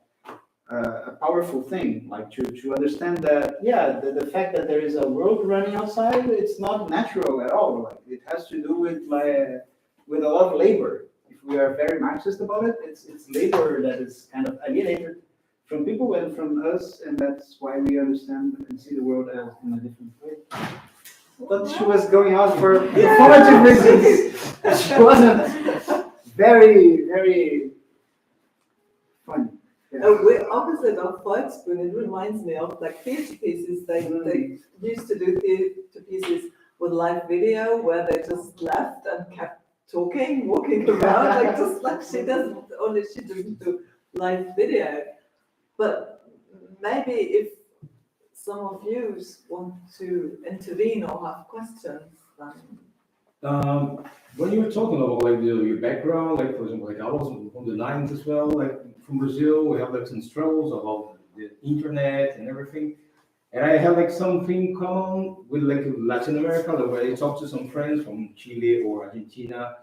powerful thing, like to understand that, yeah, the fact that there is a world running outside, it's not natural at all. Like, it has to do with a lot of labor. If we are very Marxist about it, it's labor that is kind of alienated from people and from us, and that's why we understand and see the world as in a different way. But she was going out for informative reasons. She wasn't very, very funny. Yeah. We're opposite of Volksbühne. It reminds me of like theatre pieces. They used to do theatre pieces with live video where they just left and kept talking, walking around, like just like she doesn't do live video. But maybe if some of you want to intervene or have questions, then. When you were talking about like your background, like for example, like I was from the 90s as well, like from Brazil, we have like some struggles about the internet and everything. And I have like something common with like Latin America, like when I talk to some friends from Chile or Argentina.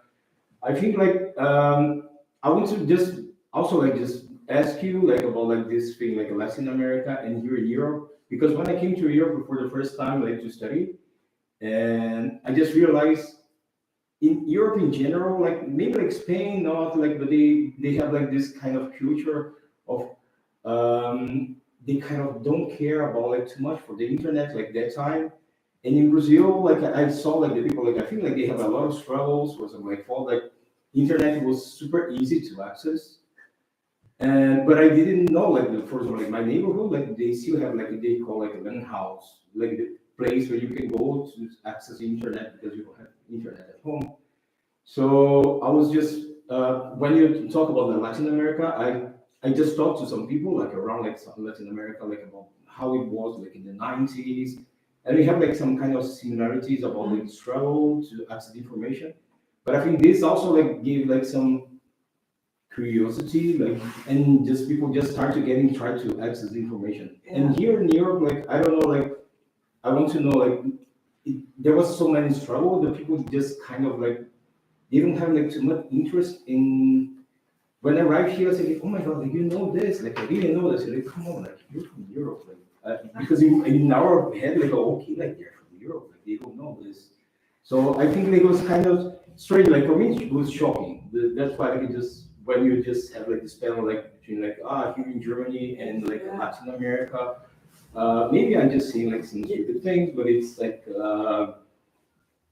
I think like I want to just also like just ask you like about like this thing like Latin America and here in Europe, because when I came to Europe for the first time like to study, and I just realized in Europe in general, like maybe like Spain, not like, but they have like this kind of culture of they kind of don't care about like too much for the internet like that time. And in Brazil, like I saw like the people like I think like they have a lot of struggles with like for like internet was super easy to access. And but I didn't know like for example like my neighborhood like they still have like they call like a land house, like the place where you can go to access the internet because you don't have internet at home. So I was just when you talk about the Latin America, I just talked to some people like around like Latin America like about how it was like in the 90s, and we have like some kind of similarities about the struggle to access information. But I think this also like gave like some curiosity, like, and just people just try to access the information. Yeah. And here in Europe, like I don't know, like I want to know, like there was so many struggle that people just kind of like they don't have like too much interest in. When I arrived here, I said, like, "Oh my God, like, you know this? Like I didn't know this." Like, come on, like you're from Europe, like because in our head, like, oh, okay, like they're from Europe, like they don't know this. So I think like, it was kind of strange. Like for me, it was shocking. That's why like, it just when you just have like this panel like between like here in Germany and like Latin America. Maybe I'm just saying like some stupid things, but it's like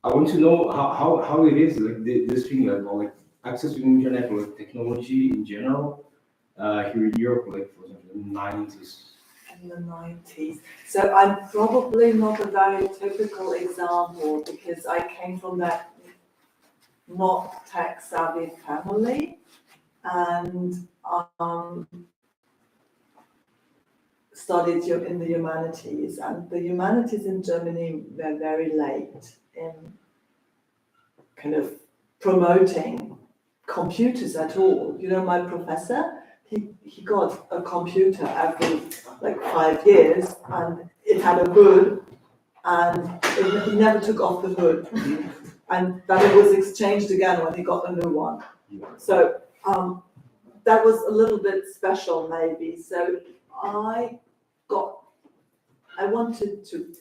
I want to know how it is like this thing like access to internet or like, technology in general here in Europe, like for example in the 90s. In the 90s. So I'm probably not a very typical example because I came from that not tech savvy family and studied in the humanities, and the humanities in Germany were very late in kind of promoting computers at all. You know, my professor, he got a computer every like 5 years, and it had a hood, and he never took off the hood, and then it was exchanged again when he got a new one. So that was a little bit special, maybe. So I wanted to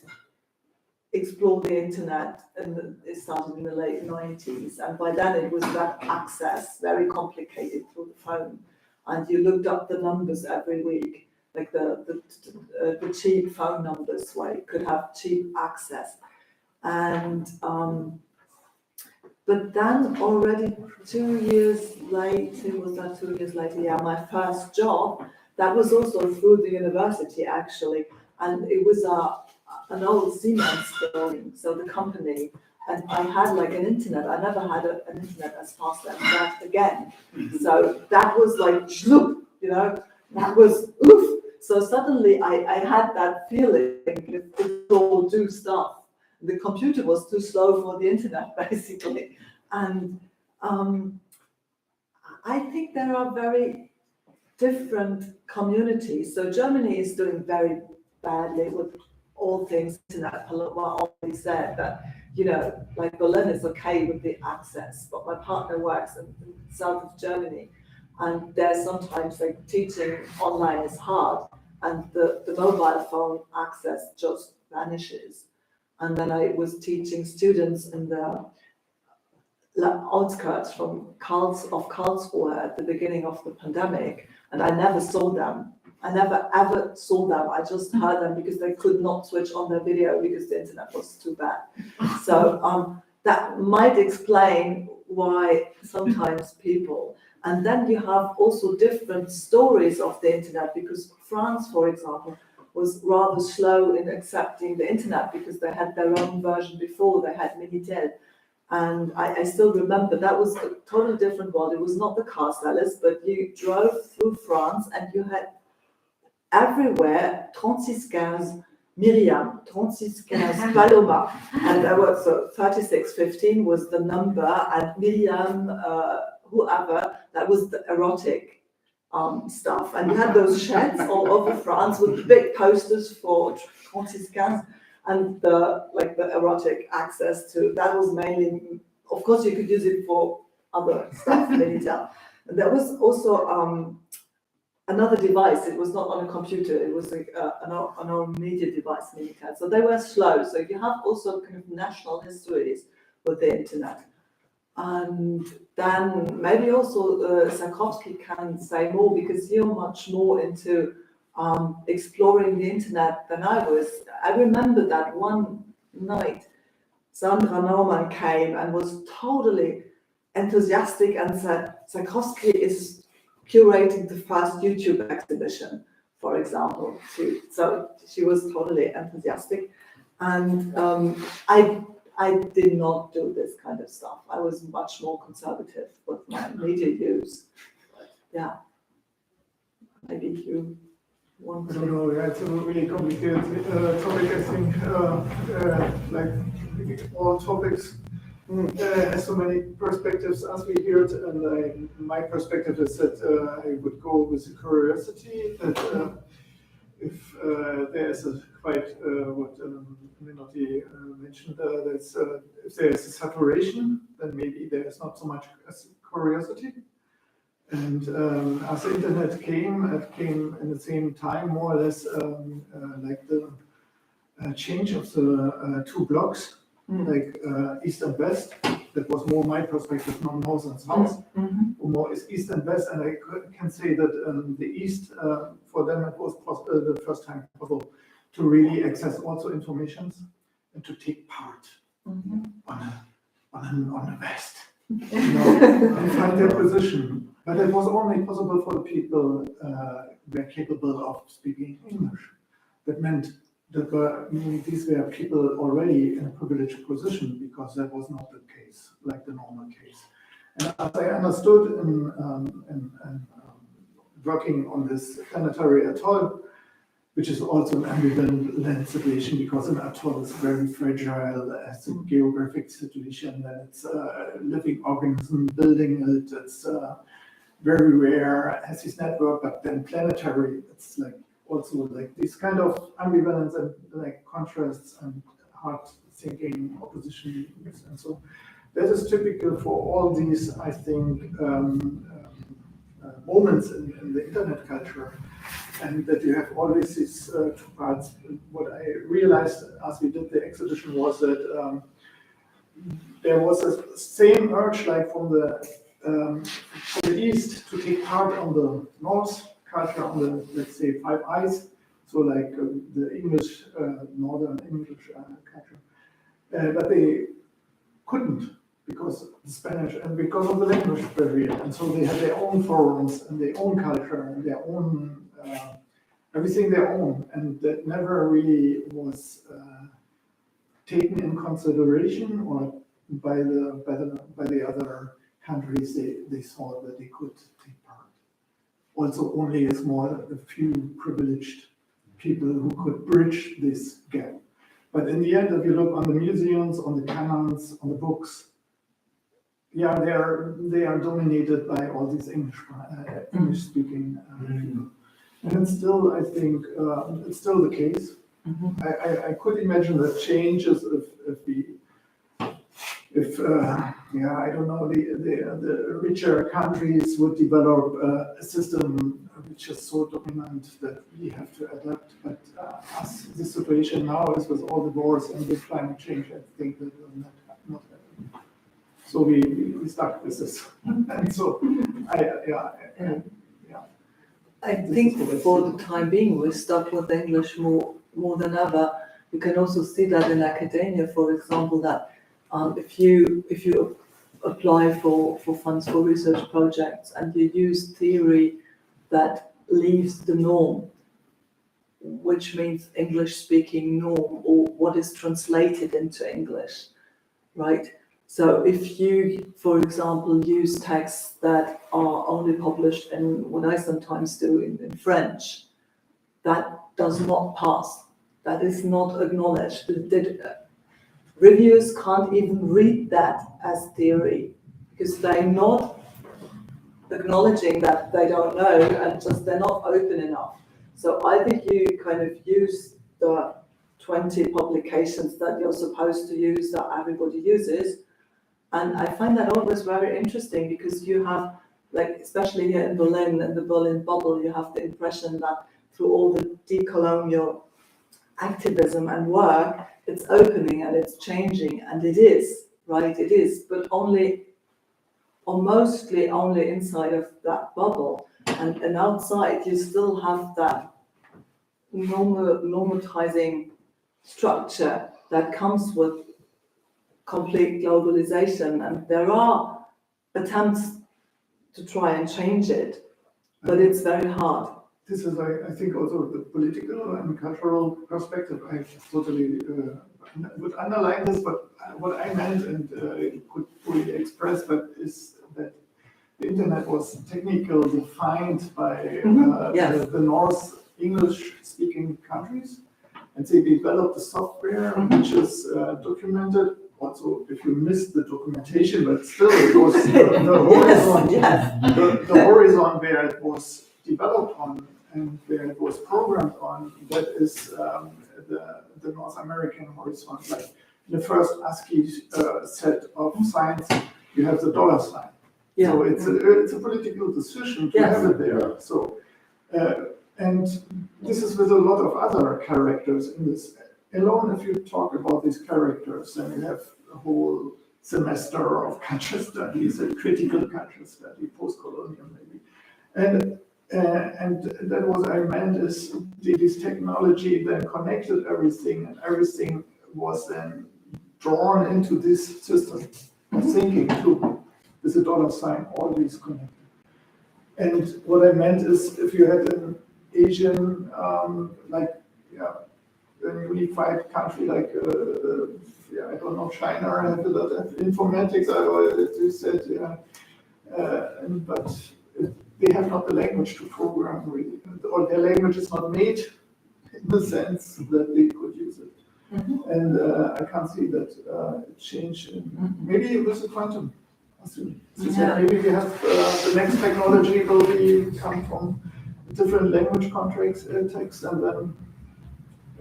explore the internet, and it started in the late 90s, and by then it was that access, very complicated through the phone, and you looked up the numbers every week, like the cheap phone numbers where you could have cheap access. And but then already 2 years later, was that 2 years later? Yeah, my first job, that was also through the university actually, and it was an old Siemens building, so the company, and I had like an internet. I never had an internet as fast as that again. So that was like, shloop, you know, that was oof. So suddenly I had that feeling, it all do stuff. The computer was too slow for the internet, basically. And I think there are very different communities. So Germany is doing very badly with all things internet. Paloma already said that, you know, like Berlin is okay with the access, but my partner works in the south of Germany, and there's sometimes like teaching online is hard, and the mobile phone access just vanishes. And then I was teaching students in the outskirts of Karlsruhe at the beginning of the pandemic, and I never saw them. I never ever saw them. I just heard them because they could not switch on their video because the internet was too bad. So that might explain why sometimes people. And then you have also different stories of the internet, because France, for example, was rather slow in accepting the internet because they had their own version before. They had Minitel. And I still remember that was a totally different world. It was not the car sellers, but you drove through France and you had everywhere 3615 Miriam, 3615 Paloma. And there was, so 3615 was the number, and Miriam, whoever, that was the erotic stuff. And you had those sheds all over France with big posters for 3615. And the erotic access to that was mainly, of course, you could use it for other stuff, Minitel. And there was also another device. It was not on a computer. It was like an old media device, Minitel. So they were slow. So you have also kind of national histories with the internet. And then maybe also Sarkovsky can say more, because you're much more into exploring the internet than I was. I remember that one night, Sandra Naumann came and was totally enthusiastic and said, Sarkovsky is curating the first YouTube exhibition, for example. So she was totally enthusiastic. And I did not do this kind of stuff. I was much more conservative with my media use. But yeah, maybe you want I to. don't know, yeah, it's a really complicated topic. I think like all topics has so many perspectives as we heard, and my perspective is that I would go with the curiosity that if there is a quite what Menotti mentioned, that's if there is a saturation, then maybe there is not so much as curiosity. And as the internet came, it came in the same time, more or less, like the change of the two blocks, like east and west. That was more my perspective, not north and south. More is east and west, and I can say that the east, for them, it was the first time possible to really access also information and to take part on the west, you know, and find their position. But it was only possible for the people who were capable of speaking English. That meant that these were people already in a privileged position, because that was not the case, like the normal case. And as I understood in working on this Planetary Atoll, which is also an ambivalent situation because an atoll is very fragile as a geographic situation, and it's a living organism building it. It's very rare as his network, but then planetary, it's like also like these kind of ambivalence and like contrasts and hard thinking opposition, and so that is typical for all these, I think, moments in the internet culture, and that you have always these two parts. What I realized as we did the exhibition was that there was a same urge, like from the east, to take part on the north culture, on the, let's say, Five Eyes, so like the English, Northern English culture, but they couldn't because of the Spanish and because of the language barrier, and so they had their own forums and their own culture and their own everything their own, and that never really was taken in consideration or by the other countries. They saw that they could take part. Also, only a few privileged people who could bridge this gap. But in the end, if you look on the museums, on the canons, on the books, yeah, they are dominated by all these English-speaking people. And it's still, I think, it's still the case. I could imagine that changes if I don't know, the richer countries would develop a system which is so dominant that we have to adapt. But as the situation now is with all the wars and with climate change, I think that will not happen. So we stuck with this. And so, I think for the time being, we're stuck with English more than ever. You can also see that in academia, for example, that if you apply for funds for research projects and you use theory that leaves the norm, which means English-speaking norm, or what is translated into English, right? So if you, for example, use texts that are only published in what I sometimes do in French, that does not pass. That is not acknowledged. Reviewers can't even read that as theory because they're not acknowledging that they don't know and just they're not open enough. So I think you kind of use the 20 publications that you're supposed to use that everybody uses. And I find that always very interesting because you have, like, especially here in Berlin, in the Berlin bubble, you have the impression that through all the decolonial activism and work, it's opening and it's changing, and it is, right? It is, but only, or mostly only inside of that bubble. And outside, you still have that normatizing structure that comes with complete globalization, and there are attempts to try and change it, but it's very hard. This is, I think, also the political and cultural perspective. I totally would underline this, but what I meant and could fully express, but is that the internet was technically defined by the North English-speaking countries, and they developed the software which is documented. Also, if you missed the documentation, but still it was the horizon, the horizon where it was developed on and where it was programmed on, that is the North American horizon. Like the first ASCII set of signs, you have the dollar sign. Yeah. So it's a political decision to have it there. So and this is with a lot of other characters in this. Alone, if you talk about these characters, then you have a whole semester of culture studies, a critical culture study, post-colonial maybe. And that what I meant is this technology then connected everything, and everything was then drawn into this system of thinking too, with a dollar sign, all these connected. And what I meant is if you had an Asian, a unified country like, I don't know, China, I have a lot of informatics, as you said, but they have not the language to program really, or their language is not made in the sense that they could use it. Mhm. And I can't see that it changed. Maybe with the quantum. As you said, maybe we have the next technology will come from different language contracts, text, and then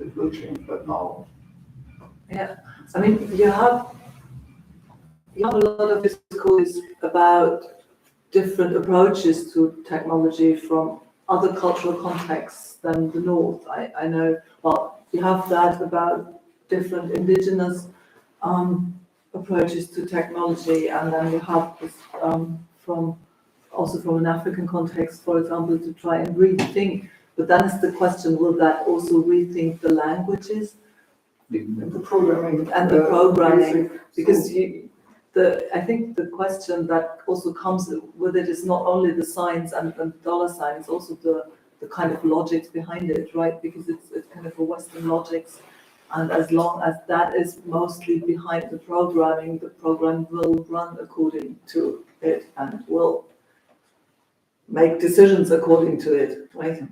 it will change. But now, I mean, you have a lot of discourse about different approaches to technology from other cultural contexts than the North. I know, well, you have that about different indigenous approaches to technology, and then you have this from an African context, for example, to try and rethink. But then is the question, will that also rethink the languages? the programming. And the programming, basic, because so- I think the question that also comes with it is not only the signs and dollar signs, it's also the kind of logics behind it, right? Because it's kind of a Western logics, and as long as that is mostly behind the programming, the program will run according to it and will make decisions according to it, right?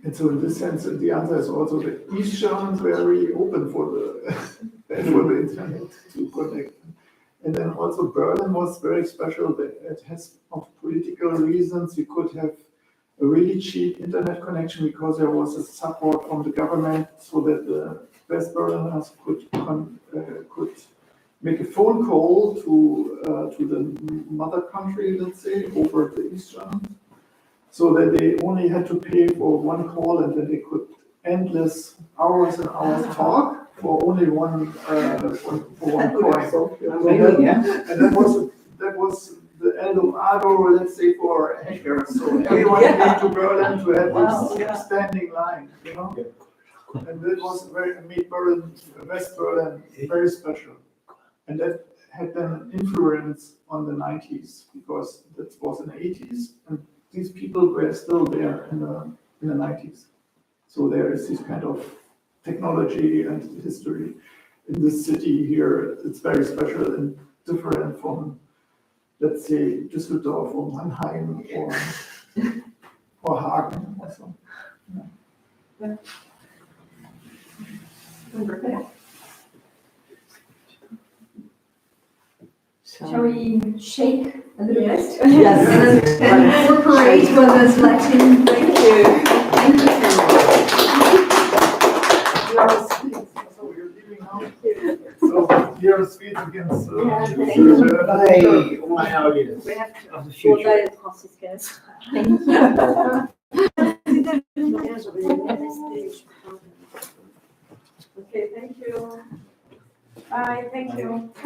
And so in this sense, the answer is also the East Germans were very open for the for the internet to connect. And then also Berlin was very special. It has, of political reasons, you could have a really cheap internet connection because there was a support from the government so that the West Berliners could make a phone call to the mother country, let's say, over the East Germans. So that they only had to pay for one call and then they could endless hours and hours talk for only one coin. And that was the Eldorado, let's say, for hackers. So everyone came to Berlin to have this standing line, you know. And that was made Berlin, West Berlin, very special. And that had then an influence on the 90s because that was in the 80s. And these people were still there in the 90s. So there is this kind of technology and history in this city here. It's very special and different from, let's say, Düsseldorf or Mannheim or Hagen also. Shall we shake a little bit? Yes. And incorporate what is Latin. Thank you. Thank you So we're leaving now. So here are speeds against. thank you. Hey, my audience We have of the to future. order it, Francisca's. Thank you. Okay, thank you. Bye, thank you.